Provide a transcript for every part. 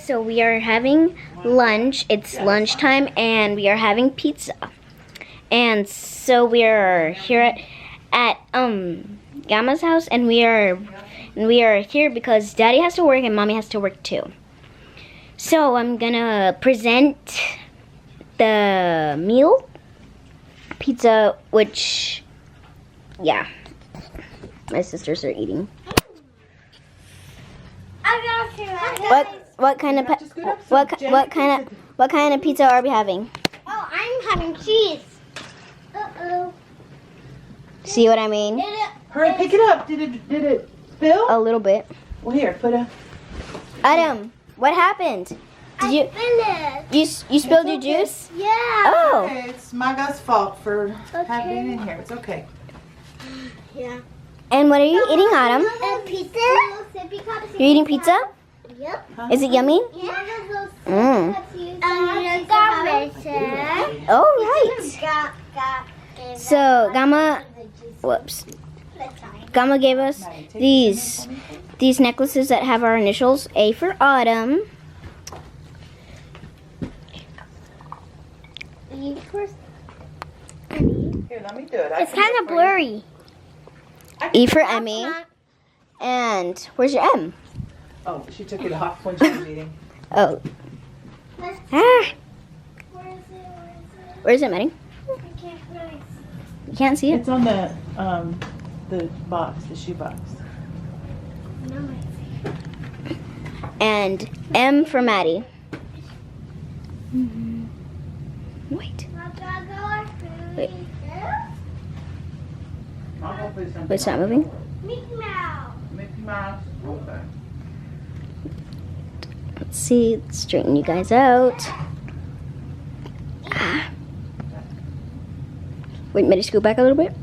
so we are having lunch. It's lunchtime and we are having pizza. And so we are here at Gamma's house, and we are here because Daddy has to work and Mommy has to work too. So I'm gonna present the meal, pizza, which, yeah, my sisters are eating. What kind of pizza are we having? Oh, I'm having cheese. Uh-oh. See what I mean? Hurry, pick it up. Did it spill? A little bit. Well, here, put a. Adam, what happened? Did you spilled your juice? Yeah. Oh. Okay, it's Maga's fault for having it in here. It's okay. Yeah. And what are you eating, Adam? Pizza. You're eating pizza? Yep. Is it yummy? Yeah. Oh, right. So Gamma gave us these necklaces that have our initials. A for Autumn. Here, let me do it. It's kind of blurry. E for Emmy. And where's your M? Oh, she took it off when she was eating. Oh. Ah. Where is it, Maddie? You can't see it? It's on the box, the shoe box. And M for Maddie. Wait. Wait. Wait, it's not moving? Mickey Mouse. Mickey Mouse. Okay. Let's see. Let's straighten you guys out. Ah. Wait, Maddie, scoot back a little bit.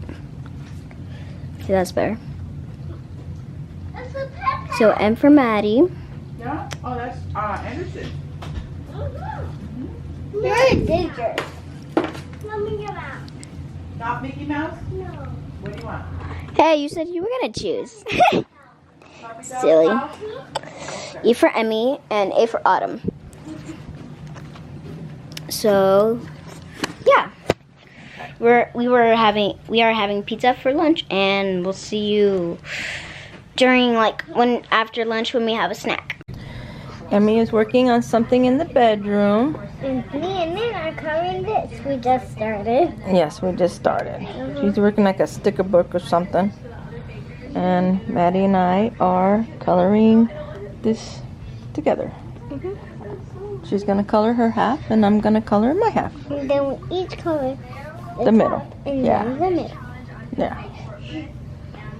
Okay, that's better. So M for Maddie. Yeah? Oh, that's Anderson. You're dangerous. Not Mickey Mouse. Not Mickey Mouse? No. What do you want? Hey, you said you were gonna choose. Silly. E for Emmy and A for Autumn. So, yeah, we are having pizza for lunch, and we'll see you during after lunch when we have a snack. Emmy is working on something in the bedroom. And me and Lynn are coloring this. We just started. Yes, we just started. She's working like a sticker book or something. And Maddie and I are coloring this together. She's going to color her half, and I'm going to color my half. And then we each color The middle. and Yeah. then the middle. Yeah.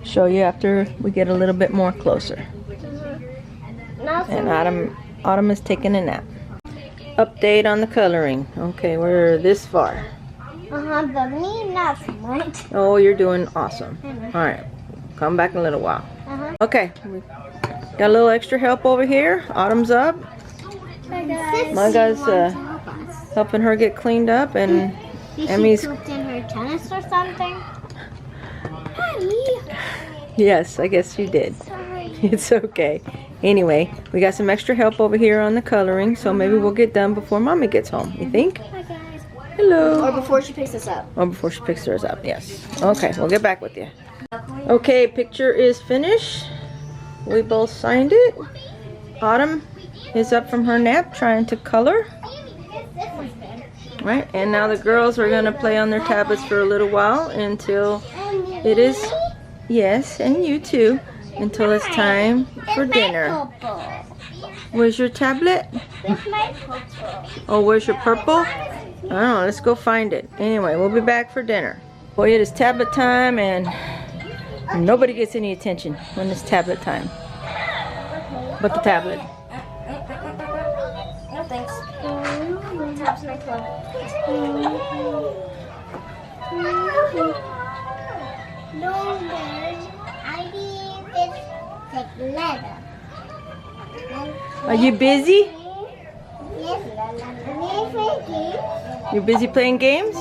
Show you after we get a little bit more closer. And Autumn is taking a nap. Update on the coloring. Okay, we're this far. But me not so much. Oh, you're doing awesome. All right, come back in a little while. Okay, we got a little extra help over here. Autumn's up. Maga's helping her get cleaned up, and Emmy's. She pooped in her tennis or something? Yes, I guess you did. Sorry. It's okay. Anyway, we got some extra help over here on the coloring, so maybe we'll get done before Mommy gets home. You think? Hi guys. Hello. Or before she picks us up. Or before she picks hers up, yes. Okay, we'll get back with you. Okay, picture is finished. We both signed it. Autumn is up from her nap trying to color. Right, and now the girls are going to play on their tablets for a little while until it is, yes, and you too, until it's time for dinner. Where's your tablet? Where's my purple? Oh, where's your purple? I don't know, let's go find it. Anyway, we'll be back for dinner. Boy, it is tablet time, and nobody gets any attention when it's tablet time. But the tablet. No thanks. Taps my club. No, I need this letter. Are you busy? Yes, You're busy playing games?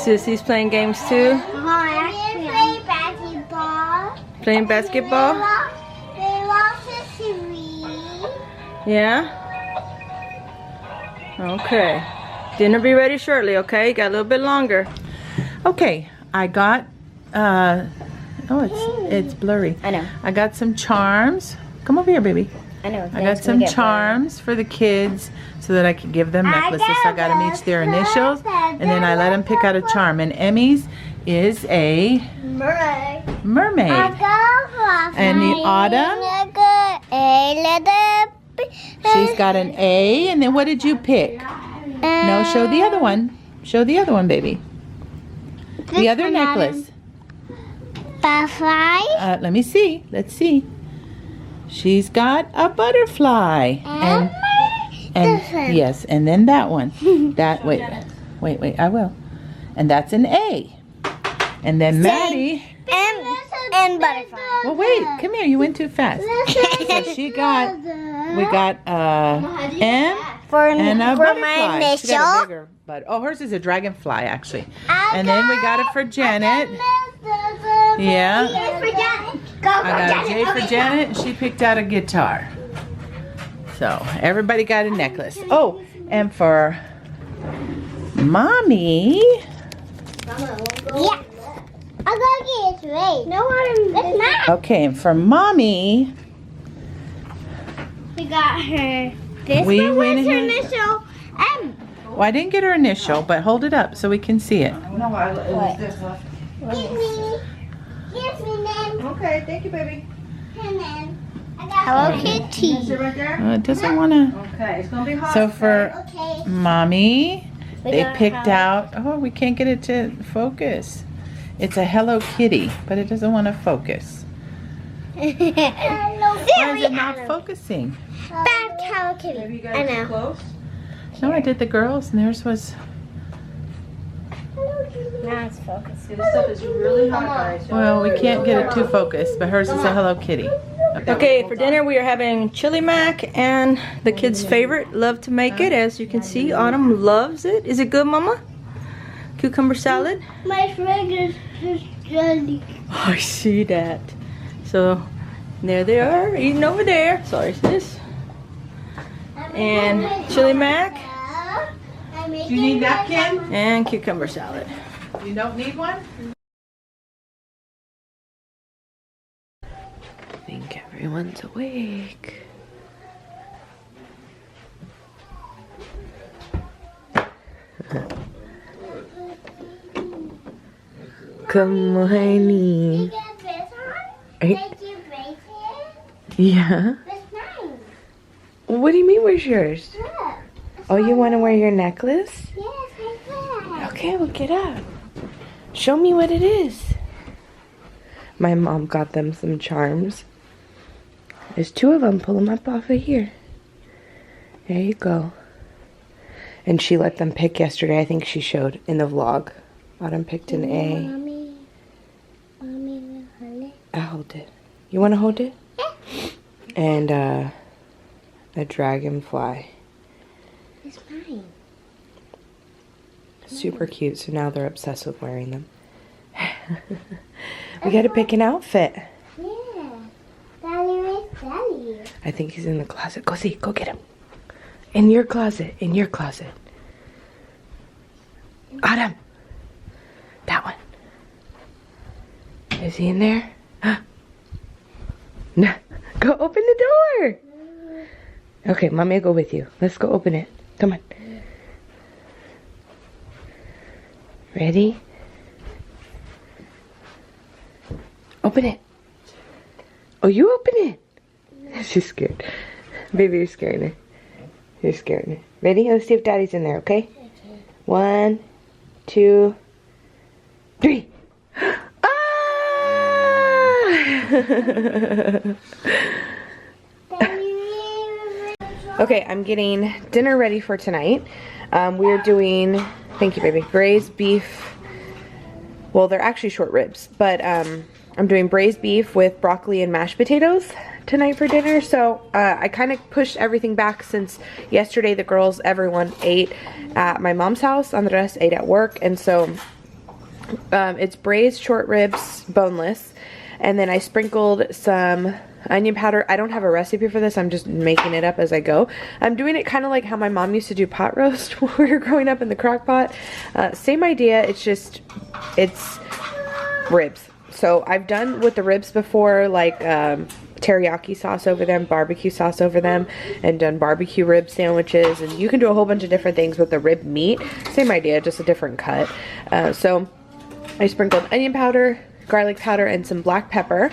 Sissy's playing games too. Playing basketball? They lost a series. Yeah? Okay. Dinner be ready shortly, okay? Got a little bit longer. Okay, I got, oh, it's blurry. I know. I got some charms. Come over here, baby. I know. I got some charms for the kids so that I could give them necklaces. I got them each their initials, and then I let them pick out a charm. And Emmy's is a mermaid. And the Autumn, she's got an A. And then what did you pick? No, show the other one. Show the other one, baby. The other necklace. Butterfly. Let me see. Let's see. She's got a butterfly. And yes, and then that one. That wait, I will. And that's an A. And then Maddie. And butterfly. Well, wait, come here. You went too fast. So we got M and a butterfly. She got a bigger, but oh, hers is a dragonfly actually. And then we got it for Janet. Yeah. I got a J for Janet, and she picked out a guitar. So everybody got a necklace. Oh, and for Mommy. Yeah. I gotta get it right. No, it's not. Okay, and for Mommy, We got her. This We one went was her ahead- initial M. well, I didn't get her initial, but hold it up so we can see it. Give me name. Okay, thank you, baby. Her name. I got Hello Kitty. Right there? It doesn't want to. Okay, it's gonna be hot. So for Okay. Mommy, they got picked out, oh, we can't get it to focus. It's a Hello Kitty, but it doesn't want to focus. Hello Why is it not focusing? Bad Hello Kitty. Maybe you I guys know. too close? No, I did the girls, and theirs was. Now it's focused. This stuff is really hot, guys. Well, we can't get it too focused, but hers is a Hello Kitty. Okay, for dinner we are having chili mac and the kids' favorite. Love to make it, as you can see. Autumn loves it. Is it good, Mama? Cucumber salad? My friend is jelly. I see that. So there they are, eating over there. Sorry, sis. And chili mac Do you need napkin? and cucumber salad. You don't need one? I think everyone's awake. Good morning. Did you break it? Yeah. It's mine. What do you mean, where's yours? Look. Oh, you want to wear your necklace? Yes, I Okay, well, get up. Show me what it is. My mom got them some charms. There's two of them. Pull them up off of here. There you go. And she let them pick yesterday. I think she showed in the vlog. Autumn picked an A. Mommy, will hold it. I'll hold it. You want to hold it? Yeah. And a dragonfly. It's mine. Super cute. So now they're obsessed with wearing them. We got to pick an outfit. Yeah. Daddy, where's Daddy? I think he's in the closet. Go see. Go get him. In your closet. In your closet. Autumn. That one. Is he in there? No. Go open the door. Okay, Mommy will go with you. Let's go open it. Come on. Ready? Open it. Oh, you open it. She's scared. Baby, you're scaring her. You're scaring her. Ready? Let's see if Daddy's in there, okay? 1, 2, 3. Ah! Okay, I'm getting dinner ready for tonight. We're doing, thank you, baby, braised beef. Well, they're actually short ribs, but I'm doing braised beef with broccoli and mashed potatoes tonight for dinner. So I kind of pushed everything back since yesterday the girls, everyone ate at my mom's house. Andres ate at work, and so it's braised short ribs, boneless. And then I sprinkled some onion powder. I don't have a recipe for this. I'm just making it up as I go. I'm doing it kind of like how my mom used to do pot roast when we were growing up in the crock pot. Same idea. It's ribs. So I've done with the ribs before, like teriyaki sauce over them, barbecue sauce over them, and done barbecue rib sandwiches. And you can do a whole bunch of different things with the rib meat. Same idea, just a different cut. So I sprinkled onion powder, garlic powder, and some black pepper.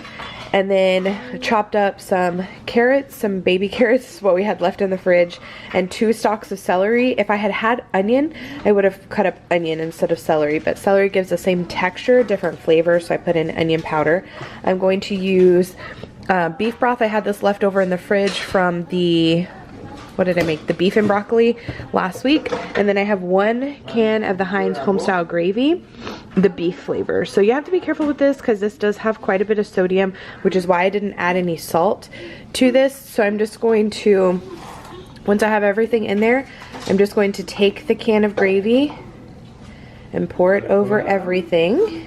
And then chopped up some carrots, some baby carrots, what we had left in the fridge, and 2 stalks of celery. If I had had onion, I would have cut up onion instead of celery, but celery gives the same texture, different flavor, so I put in onion powder. I'm going to use beef broth. I had this left over in the fridge from the, what did I make? The beef and broccoli last week. And then I have 1 can of the Heinz homestyle gravy, the beef flavor. So you have to be careful with this because this does have quite a bit of sodium, which is why I didn't add any salt to this. So I'm just going to, once I have everything in there, I'm just going to take the can of gravy and pour it over everything.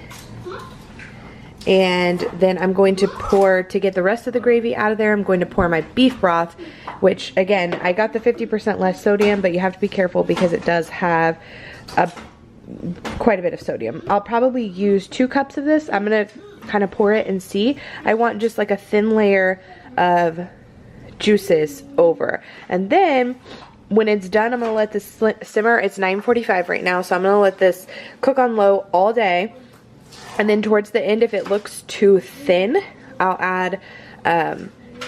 And then I'm going to pour, to get the rest of the gravy out of there, I'm going to pour my beef broth, which again, I got the 50% less sodium, but you have to be careful because it does have quite a bit of sodium. I'll probably use 2 cups of this. I'm gonna kind of pour it and see. I want just like a thin layer of juices over. And then when it's done, I'm gonna let this simmer. It's 9:45 right now, so I'm gonna let this cook on low all day. And then towards the end, if it looks too thin, I'll add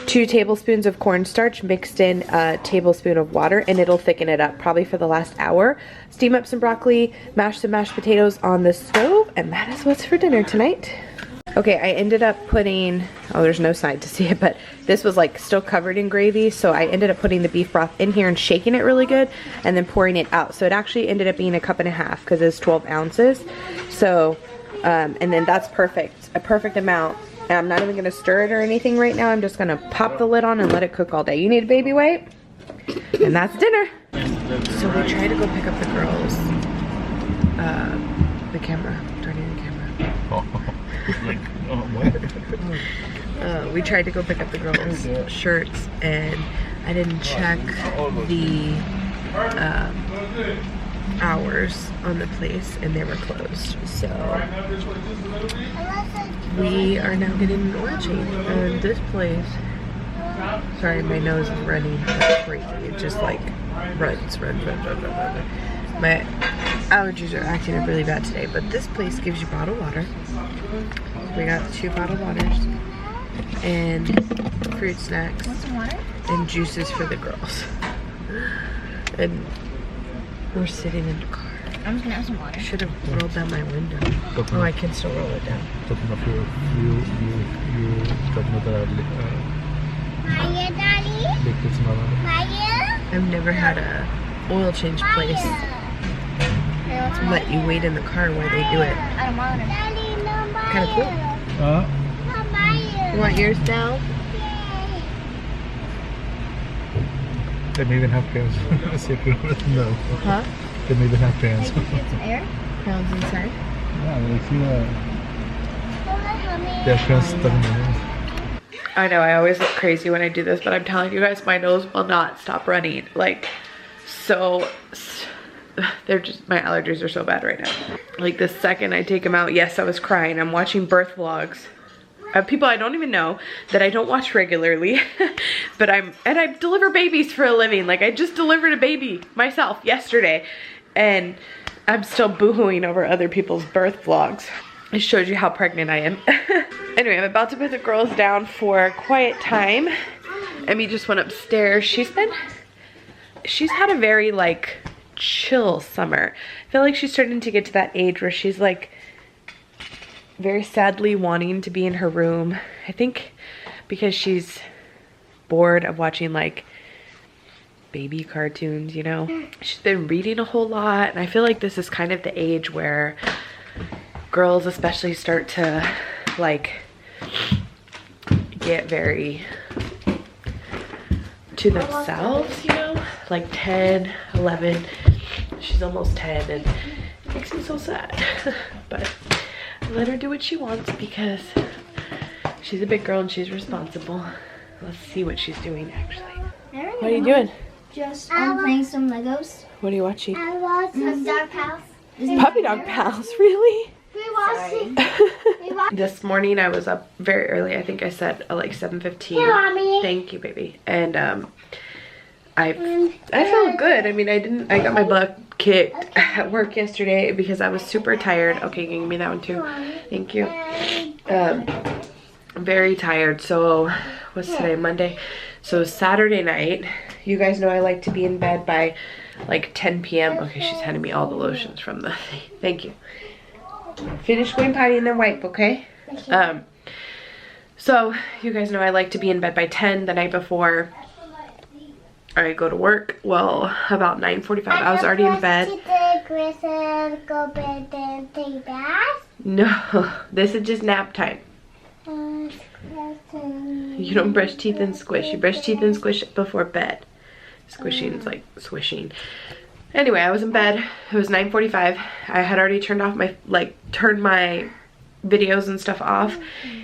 2 tablespoons of cornstarch mixed in a tablespoon of water, and it'll thicken it up probably for the last hour. Steam up some broccoli, mash some mashed potatoes on the stove, and that is what's for dinner tonight. Okay, I ended up putting, oh, there's no side to see it, but this was like still covered in gravy, so I ended up putting the beef broth in here and shaking it really good and then pouring it out. So it actually ended up being 1.5 cups because it's 12 ounces. So, and then that's perfect, a perfect amount. And I'm not even gonna stir it or anything right now. I'm just gonna pop the lid on and let it cook all day. You need a baby wipe? And that's dinner. So we tried to go pick up the girls. The camera, turning the camera. We tried to go pick up the girls' shirts, and I didn't check the hours on the place, and they were closed. So we are now getting an oil change. And this place, sorry, my nose is running like crazy. It just like runs. My allergies are acting up really bad today, but this place gives you bottled water. We got 2 bottled waters and fruit snacks and juices for the girls. And we're sitting in the car. I'm just gonna have some water. I should have rolled down my window. Oh, I can still roll it down. Talking of you talking about Maya, Daddy? liquids Maya? Maya? I've never had a oil change place let you wait in the car while they do it. I don't want it. Daddy, no Maya. Kind of cool. No Maya. You want yours down? They may even have fans. No. Huh? They may even have fans. Some air? Pounds inside. Yeah, they see they have fans stuck in the nose. I know, I always look crazy when I do this, but I'm telling you guys, my nose will not stop running. Like, so, they're just, my allergies are so bad right now. Like, the second I take them out, yes, I was crying. I'm watching birth vlogs of people I don't even know that I don't watch regularly. But I deliver babies for a living. Like, I just delivered a baby myself yesterday, and I'm still boohooing over other people's birth vlogs. It shows you how pregnant I am. Anyway, I'm about to put the girls down for quiet time. Emmy just went upstairs. She's had a very like chill summer. I feel like she's starting to get to that age where she's like very sadly wanting to be in her room. I think because she's bored of watching like baby cartoons, you know. She's been reading a whole lot, and I feel like this is kind of the age where girls especially start to like get very to themselves, you know, like 10, 11. She's almost 10, and it makes me so sad. But I let her do what she wants because She's a big girl and she's responsible. Let's see what she's doing actually. What are you doing? Just playing some Legos. What are you watching? I watched Dog House. Puppy Dog Pals, really? We watched This morning I was up very early. I think I said like 7:15. Hey, Mommy. Thank you, baby. And I felt good. I mean, I got my butt kicked at work yesterday because I was super tired. Okay, you can give me that one too. Thank you. Very tired. So what's today? Monday. So Saturday night, you guys know I like to be in bed by like 10 p.m. Okay, she's handing me all the lotions from the thing. Thank you. Finish going potty and then wipe, okay? So you guys know I like to be in bed by 10 the night before I go to work. Well, about 9:45 I was already in bed. Go bed and take bath. No, this is just nap time. You don't brush teeth and squish. You brush teeth and squish before bed. Squishing is like swishing. Anyway, I was in bed. It was 9:45. I had already turned off my, turned my videos and stuff off.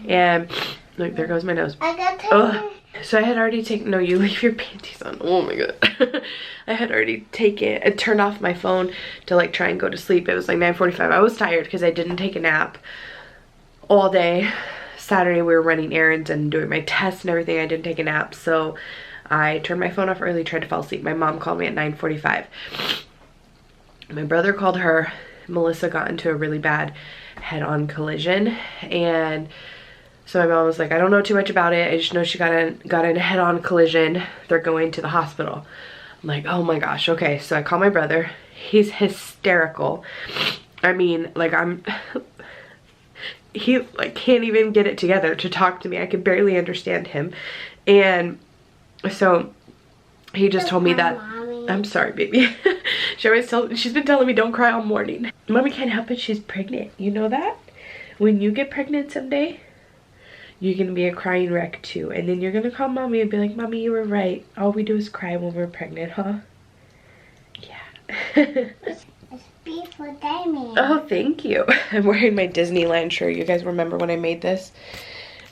And, look, there goes my nose. Ugh. So I had already taken, no, you leave your panties on. Oh my god. I had already turned off my phone to like try and go to sleep. It was like 9:45. I was tired because I didn't take a nap all day. Saturday we were running errands and doing my tests and everything. I didn't take a nap, so I turned my phone off early, tried to fall asleep. My mom called me at 9:45. My brother called her. Melissa got into a really bad head-on collision, and so my mom was like, I don't know too much about it. I just know she got in a head-on collision. They're going to the hospital. I'm like, oh my gosh, okay. So I call my brother. He's hysterical. I mean, like he like can't even get it together to talk to me. I could barely understand him. And so he just told me that, I'm sorry, baby. She's been telling me don't cry all morning. Mommy can't help it, she's pregnant. You know that? When you get pregnant someday, you're gonna be a crying wreck too. And then you're gonna call mommy and be like, Mommy, you were right. All we do is cry when we're pregnant, huh? Yeah. Oh, thank you. I'm wearing my Disneyland shirt. You guys remember when I made this?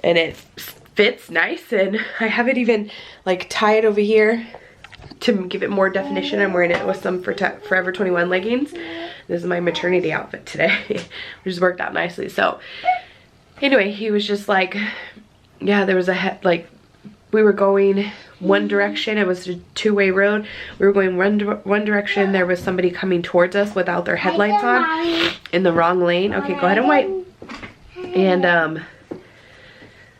And it fits nice, and I have it even like tied over here to give it more definition. I'm wearing it with some Forever 21 leggings. This is my maternity outfit today, which has worked out nicely. So anyway, he was just like, yeah, there was we were going one direction. It was a two-way road. We were going one direction. There was somebody coming towards us without their headlights on in the wrong lane. Okay, go ahead and wipe. And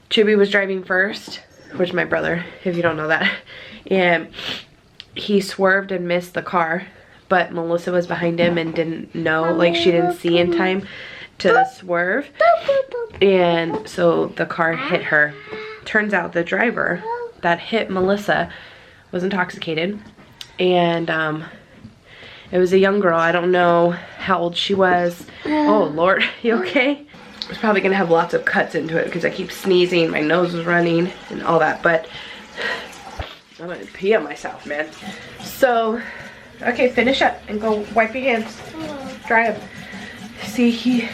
Chubby was driving first, which is my brother, if you don't know that. And he swerved and missed the car, but Melissa was behind him and didn't know, like she didn't see in time to swerve. And so the car hit her. Turns out the driver that hit Melissa was intoxicated, and it was a young girl. I don't know how old she was. Oh Lord, you okay? I was probably gonna have lots of cuts into it because I keep sneezing, my nose is running and all that, but I'm gonna pee on myself, man. So, okay, finish up and go wipe your hands. Dry them. See,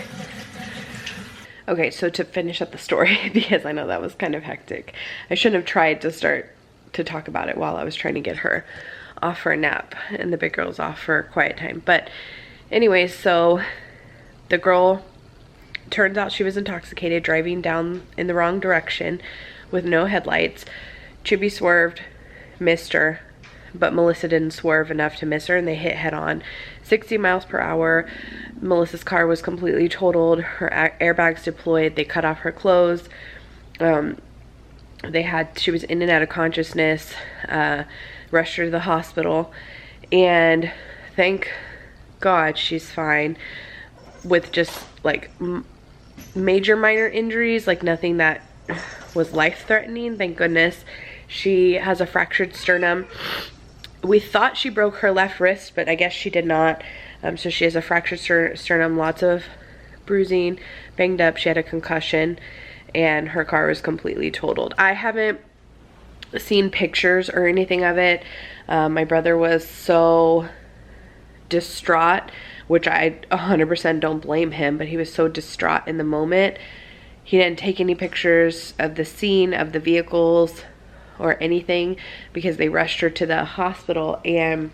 okay, so to finish up the story, because I know that was kind of hectic. I shouldn't have tried to start to talk about it while I was trying to get her off for a nap and the big girl's off for quiet time. But anyways, so the girl, turns out she was intoxicated, driving down in the wrong direction with no headlights. Chubby swerved, missed her, but Melissa didn't swerve enough to miss her, and they hit head on. 60 miles per hour. Melissa's car was completely totaled. Her airbags deployed. They cut off her clothes. She was in and out of consciousness. Rushed her to the hospital, and thank God she's fine with just like major minor injuries, like nothing that was life-threatening, thank goodness. She has a fractured sternum. We thought she broke her left wrist, but I guess she did not. So she has a fractured sternum, lots of bruising, banged up. She had a concussion, and her car was completely totaled. I haven't seen pictures or anything of it. My brother was so distraught, which I 100% don't blame him, but he was so distraught in the moment. He didn't take any pictures of the scene, of the vehicles, or anything, because they rushed her to the hospital, and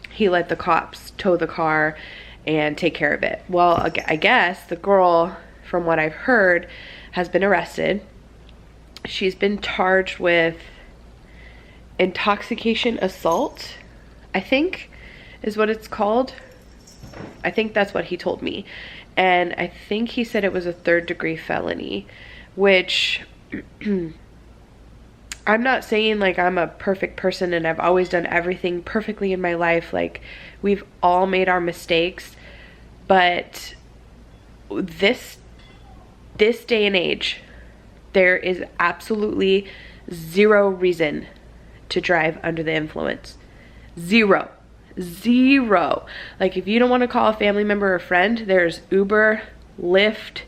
he let the cops tow the car and take care of it. Well, I guess the girl, from what I've heard, has been arrested. She's been charged with intoxication assault, I think is what it's called. I think that's what he told me. And I think he said it was a 3rd-degree felony, which I'm not saying like I'm a perfect person and I've always done everything perfectly in my life. Like, we've all made our mistakes, but this day and age, there is absolutely zero reason to drive under the influence. Zero. Like, if you don't want to call a family member or friend, there's Uber, Lyft.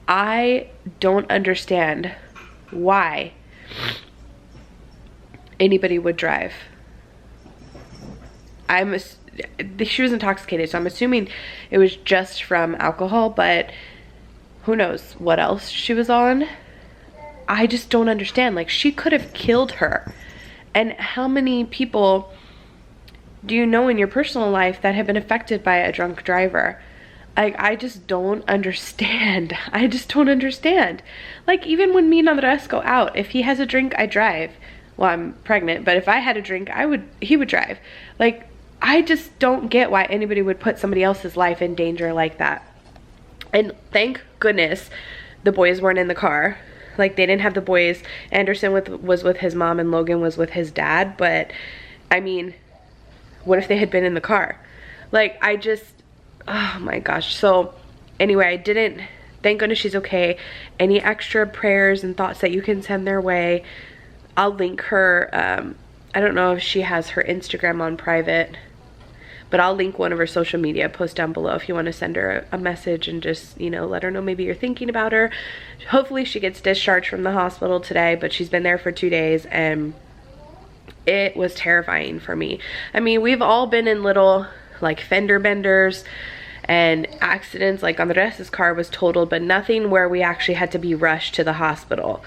I don't understand why anybody would drive. She was intoxicated, so I'm assuming it was just from alcohol, but who knows what else she was on. I just don't understand. Like, she could have killed her. And how many people do you know in your personal life that have been affected by a drunk driver? I just don't understand. I just don't understand. Like, even when me and Andres go out, if he has a drink, I drive. Well, I'm pregnant, but if I had a drink, he would drive. Like, I just don't get why anybody would put somebody else's life in danger like that. And thank goodness the boys weren't in the car. Like, they didn't have the boys. Anderson was with his mom and Logan was with his dad. But, I mean, what if they had been in the car? Like, oh my gosh. So, anyway, thank goodness she's okay. Any extra prayers and thoughts that you can send their way, I'll link her. I don't know if she has her Instagram on private, but I'll link one of her social media posts down below if you want to send her a message and just, you know, let her know maybe you're thinking about her. Hopefully she gets discharged from the hospital today, but she's been there for 2 days and it was terrifying for me. I mean, we've all been in little like fender benders and accidents. Like, Andres' car was totaled, but nothing where we actually had to be rushed to the hospital.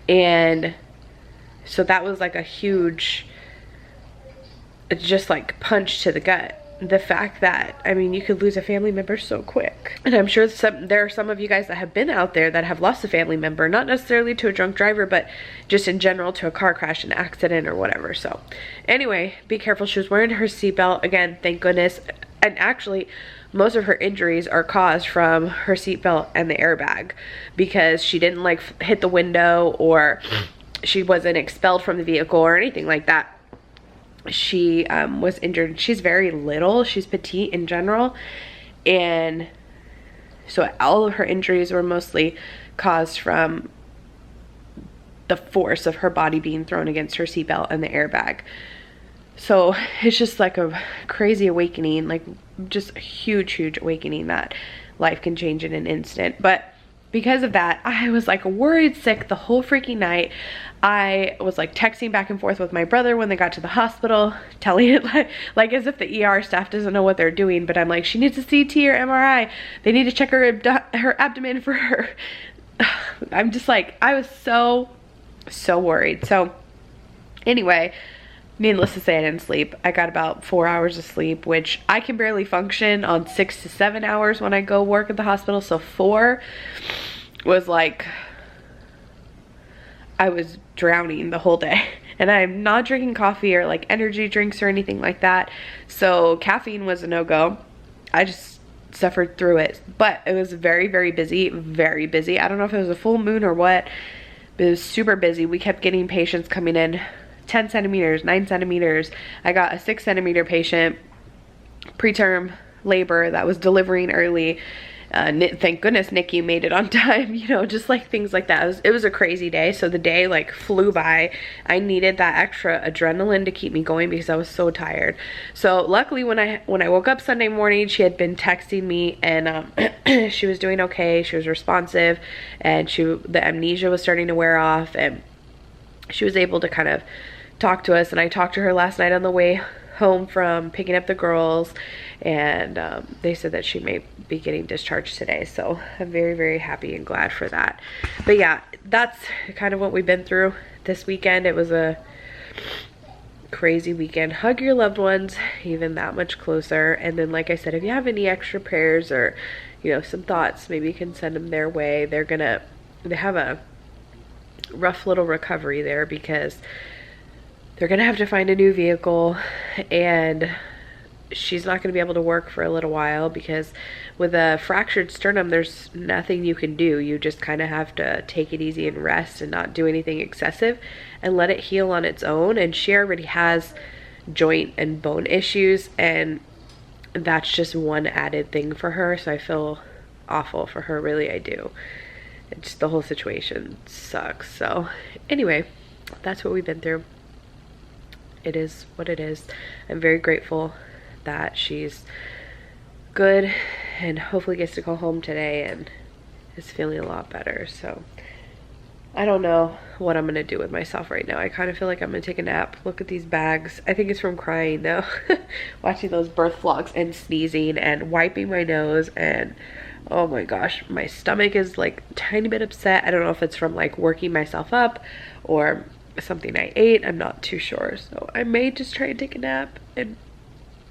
And so that was like a huge, just like punch to the gut. The fact that, I mean, you could lose a family member so quick. And I'm sure there are some of you guys that have been out there that have lost a family member, not necessarily to a drunk driver, but just in general to a car crash, an accident, or whatever. So anyway, be careful. She was wearing her seatbelt. Again, thank goodness. And actually, most of her injuries are caused from her seatbelt and the airbag, because she didn't like hit the window, or she wasn't expelled from the vehicle or anything like that. She was injured. She's very little. She's petite in general. And so all of her injuries were mostly caused from the force of her body being thrown against her seatbelt and the airbag. So it's just like a crazy awakening, like just a huge awakening that life can change in an instant. But because of that, I was like worried sick the whole freaking night. I was like texting back and forth with my brother when they got to the hospital, telling it like as if the ER staff doesn't know what they're doing. But I'm like, she needs a CT or MRI. They need to check her abdomen for her. I'm just like, I was so worried. So anyway, needless to say, I didn't sleep. I got about 4 hours of sleep, which I can barely function on 6 to 7 hours when I go work at the hospital. So 4 was like, I was drowning the whole day. And I'm not drinking coffee or like energy drinks or anything like that. So caffeine was a no-go. I just suffered through it. But it was very busy, very busy. I don't know if it was a full moon or what, but it was super busy. We kept getting patients coming in 10 centimeters, 9 centimeters. I got a 6 centimeter patient, preterm labor, that was delivering early. Thank goodness Nikki made it on time, you know, just like things like that. It was a crazy day. So the day like flew by. I needed that extra adrenaline to keep me going because I was so tired. So luckily when I woke up Sunday morning, she had been texting me and she was doing okay. She was responsive and the amnesia was starting to wear off and she was able to kind of talk to us. And I talked to her last night on the way home from picking up the girls, and they said that she may be getting discharged today, so I'm very, very happy and glad for that. But yeah, that's kind of what we've been through this weekend. It was a crazy weekend. Hug your loved ones even that much closer, and then like I said, if you have any extra prayers or, you know, some thoughts, maybe you can send them their way. They have a rough little recovery there because they're gonna have to find a new vehicle, and she's not gonna be able to work for a little while because with a fractured sternum, there's nothing you can do. You just kind of have to take it easy and rest and not do anything excessive and let it heal on its own. And she already has joint and bone issues, and that's just one added thing for her. So I feel awful for her, really, I do. It's the whole situation sucks. So anyway, that's what we've been through. It is what it is. I'm very grateful that she's good and hopefully gets to go home today and is feeling a lot better. So I don't know what I'm gonna do with myself right now. I kind of feel like I'm gonna take a nap. Look at these bags. I think it's from crying though. Watching those birth vlogs and sneezing and wiping my nose, and oh my gosh, my stomach is like a tiny bit upset. I don't know if it's from like working myself up or something I ate. I'm not too sure. So I may just try and take a nap and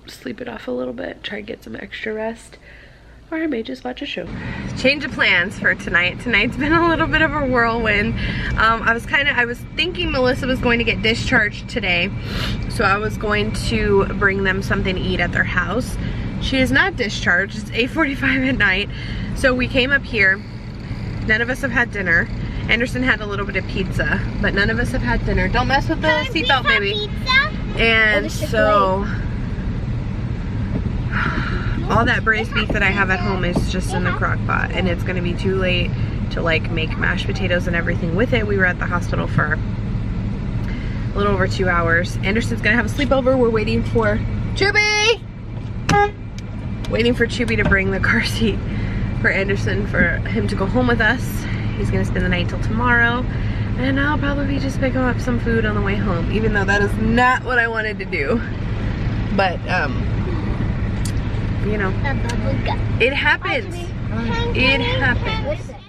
sleep it off a little bit, try and get some extra rest, or I may just watch a show. Change of plans for tonight. Tonight's been a little bit of a whirlwind. I was thinking Melissa was going to get discharged today, so I was going to bring them something to eat at their house. She is not discharged. It's 8:45 at night, so we came up here. None of us have had dinner. Anderson had a little bit of pizza, but none of us have had dinner. Don't mess with the seatbelt, baby. Pizza? And so all that braised beef that I have at home is just in the crock pot, and it's gonna be too late to like make mashed potatoes and everything with it. We were at the hospital for a little over 2 hours. Anderson's gonna have a sleepover. We're waiting for Chubby! Waiting for Chubby to bring the car seat for Anderson for him to go home with us. He's gonna spend the night till tomorrow, and I'll probably be just picking up some food on the way home, even though that is not what I wanted to do. But you know, it happens. It happens.